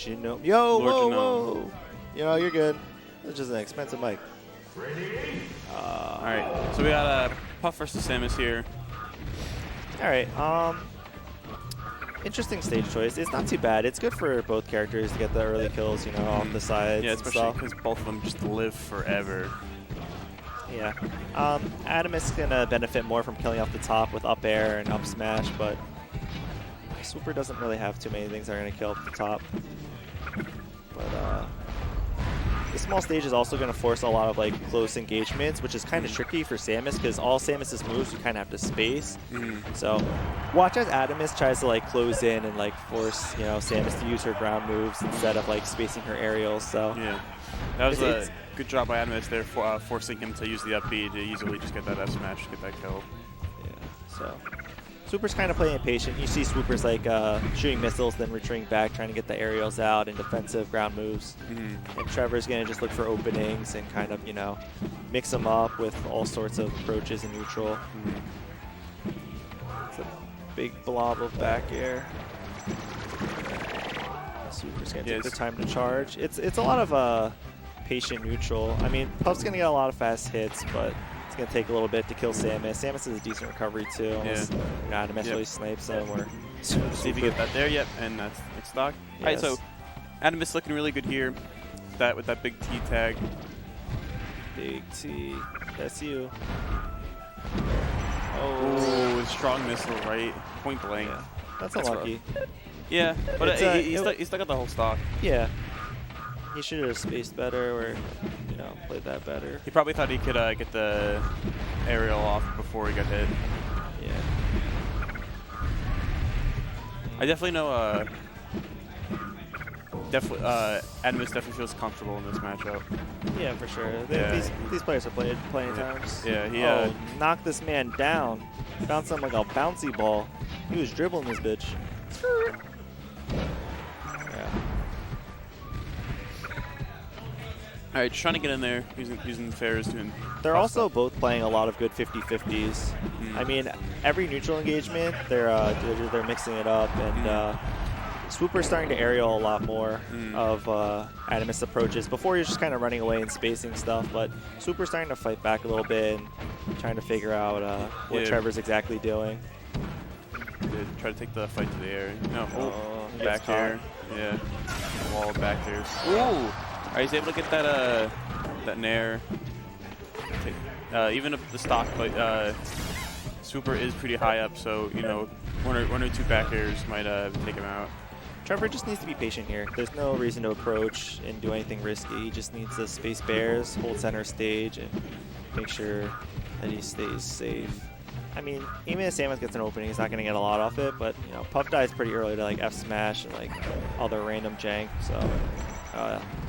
Genome. Yo, Lord whoa, Genome. whoa. You know, you're good. It's just an expensive mic. All right, so we got Puff versus Samus here. All right. Interesting stage choice. It's not too bad. It's good for both characters to get the early kills, you know, off the sides. Yeah, and especially stuff. because both of them just live forever. Yeah. Atomsk is going to benefit more from killing off the top with up air and up smash, but TheSwooper doesn't really have too many things that are going to kill up the top. But the small stage is also going to force a lot of like close engagements, which is kind of tricky for Samus because all Samus's moves you kind of have to space. So watch as Atomsk tries to like close in and like force, you know, Samus to use her ground moves instead of like spacing her aerials. So yeah, that was a good job by Atomsk there, for, forcing him to use the up B to easily just get that F smash, get that kill. Yeah. So Swooper's kind of playing impatient. You see Swooper's like shooting missiles, then retreating back, trying to get the aerials out and defensive ground moves. And Trevor's going to just look for openings and kind of, you know, mix them up with all sorts of approaches in neutral. It's a big blob of back air. Swooper's going to take the time to charge. It's a lot of patient neutral. I mean, Puff's going to get a lot of fast hits, but it's going to take a little bit to kill Samus. Samus is a decent recovery too. Unless, Atomsk really snipes him. Or see if you get that there. Yep, and that's stock. All right, so Atomsk looking really good here. That with that big T tag. Big T. That's you. Oh, strong missile, right? Point blank. Yeah. That's unlucky. Yeah, but he still got the whole stock. Yeah. He should have spaced better or, you know, played that better. He probably thought he could get the aerial off before he got hit. Yeah. I definitely know Atomsk definitely feels comfortable in this matchup. Yeah, for sure. These players have played plenty of times. Yeah, he knocked this man down. Bounced him like a bouncy ball. He was dribbling this bitch. Yeah. All right, just trying to get in there, using fairs to him. They're also both playing a lot of good 50-50s. I mean, every neutral engagement, they're mixing it up, and Swooper's starting to aerial a lot more of Atomsk's approaches. Before, he was just kind of running away and spacing stuff, but Swooper's starting to fight back a little bit and trying to figure out what Trevor's exactly doing. Good. Try to take the fight to the air. No, back air. Yeah, wall back there. Ooh! All right, he's able to get that that nair. Even if the stock, but Swooper is pretty high up, so you know one or two back airs might take him out. Trevor just needs to be patient here. There's no reason to approach and do anything risky. He just needs to space bears, hold center stage, and make sure that he stays safe. I mean, even if Samus gets an opening, he's not going to get a lot off it, but you know, Puff dies pretty early to like F smash and like other random jank. So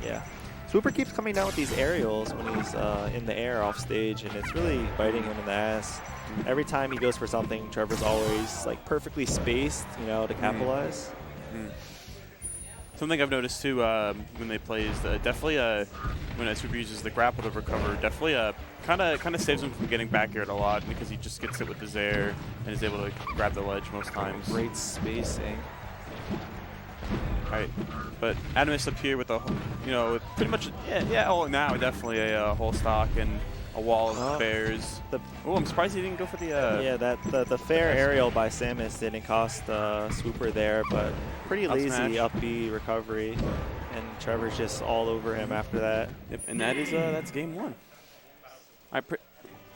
yeah. Swooper keeps coming down with these aerials when he's in the air off stage, and it's really biting him in the ass. Every time he goes for something, Trevor's always like perfectly spaced, you know, to capitalize. Something I've noticed too when they play is definitely when a Swooper uses the grapple to recover, definitely kind of saves him from getting back aired a lot because he just gets hit with his air and is able to grab the ledge most times. Great spacing. All right, but Atomsk up here with a, you know, pretty much now definitely a whole stock and a wall of bears. Oh, I'm surprised he didn't go for the. Yeah, the fair aerial by Samus didn't cost Swooper there, but pretty lazy up B recovery, and Trevor's just all over him after that. Yep, and that is that's game one. All right,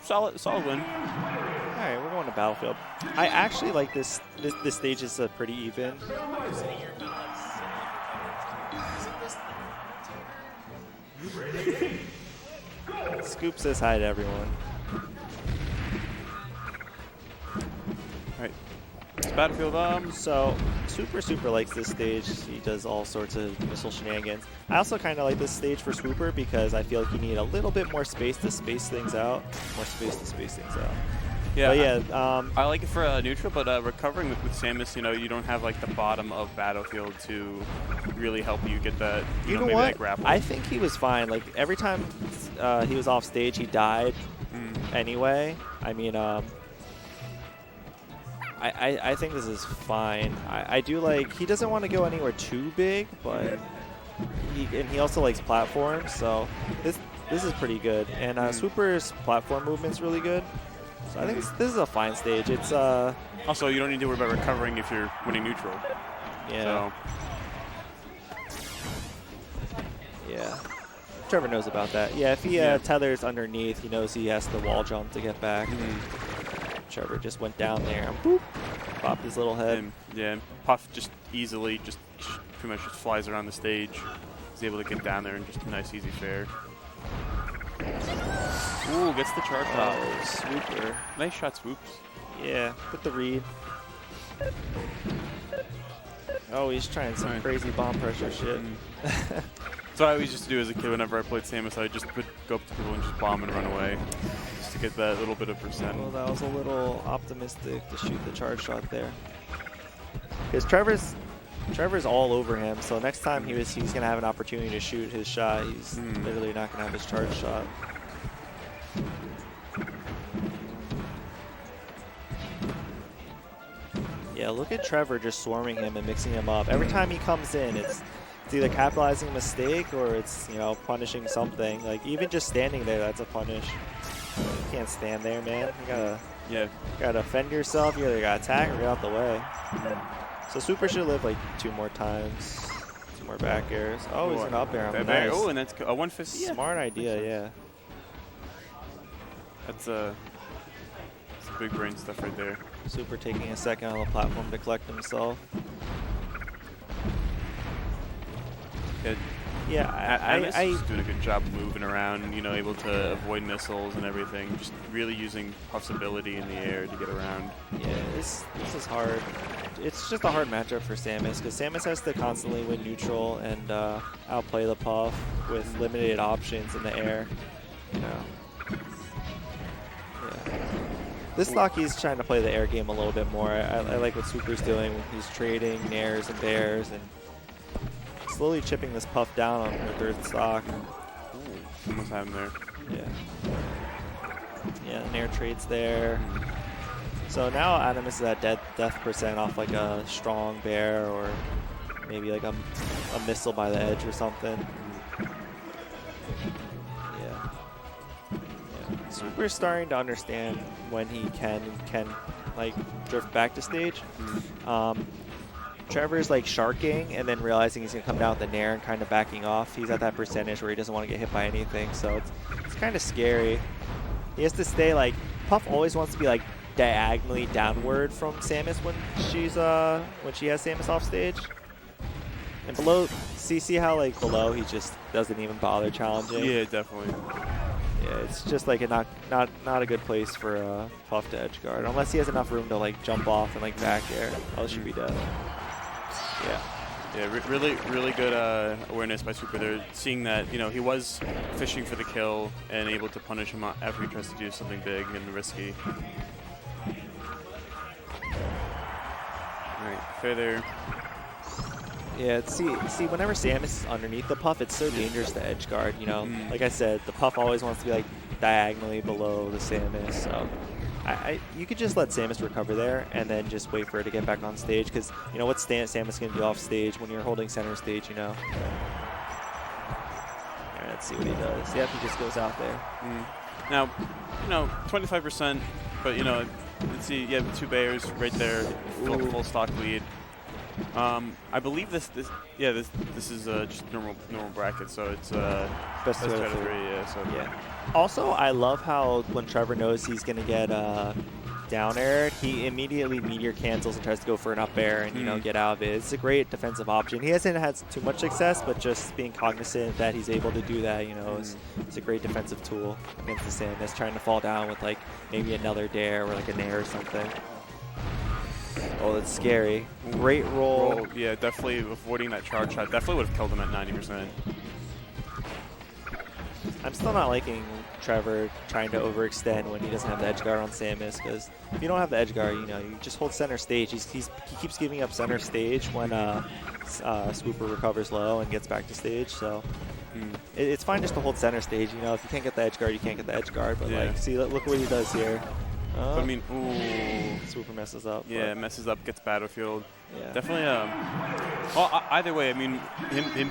solid win. All right, we're going to Battlefield. I actually like this stage is pretty even. Scoop says hi to everyone. Alright. It's Battlefield. So Swooper likes this stage. He does all sorts of missile shenanigans. I also kind of like this stage for Swooper because I feel like you need a little bit more space to space things out. Yeah, but yeah, I like it for neutral, but recovering with Samus, you know, you don't have like the bottom of Battlefield to really help you get that. You know, maybe what? that grapple. I think he was fine. Like every time he was off stage, he died anyway. I mean, I think this is fine. I do like, he doesn't want to go anywhere too big, but he also likes platforms, so this is pretty good. And Swooper's platform movement's really good. So I think this is a fine stage. It's also, you don't need to worry about recovering if you're winning neutral. Yeah. So. Yeah. Trevor knows about that. Yeah, if he tethers underneath, he knows he has to wall jump to get back. Trevor just went down there and boop, popped his little head. And Puff just easily, just pretty much just flies around the stage. He's able to get down there and just a nice, easy fair. Ooh, gets the charge shot. Oh, Swooper. Nice shot, Swoops. Yeah, with the read. Oh, he's trying some crazy bomb pressure shit. So I always used to do as a kid whenever I played Samus, I would just go up to people and just bomb and run away. Just to get that little bit of percent. Well, that was a little optimistic to shoot the charge shot there. Because Trevor's all over him, so next time he's going to have an opportunity to shoot his shot, he's literally not going to have his charge shot. Yeah, look at Trevor just swarming him and mixing him up. Every time he comes in, it's either capitalizing a mistake or it's, you know, punishing something. Like, even just standing there, that's a punish. You can't stand there, man. You gotta defend yourself. You either gotta attack or get out the way. So Swooper should live like 2 more times. 2 more back airs. Oh, he's an up air. Nice. Oh, and that's a 150. Smart idea, yeah. That's big brain stuff right there. Swooper taking a second on the platform to collect himself. Yeah, Atomsk doing a good job moving around, you know, able to avoid missiles and everything. Just really using Puff's ability in the air to get around. Yeah, this is hard. It's just a hard matchup for Samus because Samus has to constantly win neutral and outplay the Puff with limited options in the air. You know. Yeah. This stock, he's trying to play the air game a little bit more. I like what Swooper's doing. He's trading nairs and bears and slowly chipping this Puff down on her 3rd stock. Ooh, almost had him there. Yeah, nair trades there. So now Atomsk is at death percent off like a strong bear or maybe like a missile by the edge or something. Swooper's starting to understand when he can like drift back to stage. Trevor's like sharking and then realizing he's gonna come down with the nair and kind of backing off. He's at that percentage where he doesn't want to get hit by anything, so it's kind of scary. He has to stay like, Puff always wants to be like diagonally downward from Samus when she has Samus off stage. And below, see how like below he just doesn't even bother challenging. Yeah, definitely. Yeah, it's just like not a good place for Puff to edge guard unless he has enough room to like jump off and like back air. Else should be dead. Yeah, really good awareness by Swooper there, seeing that, you know, he was fishing for the kill and able to punish him after he tries to do something big and risky. Alright, fair there. Yeah, see, whenever Samus is underneath the Puff, it's so dangerous to edge guard, you know? Like I said, the Puff always wants to be like diagonally below the Samus, so you could just let Samus recover there and then just wait for her to get back on stage, because you know what Samus can do off stage when you're holding center stage, you know? Alright, let's see what he does. Yep, he just goes out there. Now, you know, 25%, but you know, let's see, yeah, the 2 bears right there, full stock lead. I believe this is just normal bracket, so it's best out of 3. Yeah. Also, I love how when Trevor knows he's gonna get down aired, he immediately meteor cancels and tries to go for an up air and you know, get out of it. It's a great defensive option. He hasn't had too much success, but just being cognizant that he's able to do that, you know, is a great defensive tool against the Samus, trying to fall down with like maybe another dare or like a nair or something. Oh, that's scary. Great roll. Yeah, definitely avoiding that charge shot. Definitely would have killed him at 90%. I'm still not liking Trevor trying to overextend when he doesn't have the edge guard on Samus, because if you don't have the edge guard, you know, you just hold center stage. He keeps giving up center stage when Swooper recovers low and gets back to stage, so it's fine just to hold center stage. You know, if you can't get the edge guard, you can't get the edge guard, but like, see, look what he does here. But I mean, ooh. Swooper messes up. Yeah, messes up, gets battlefield. Yeah. Definitely. Well, either way, I mean, him being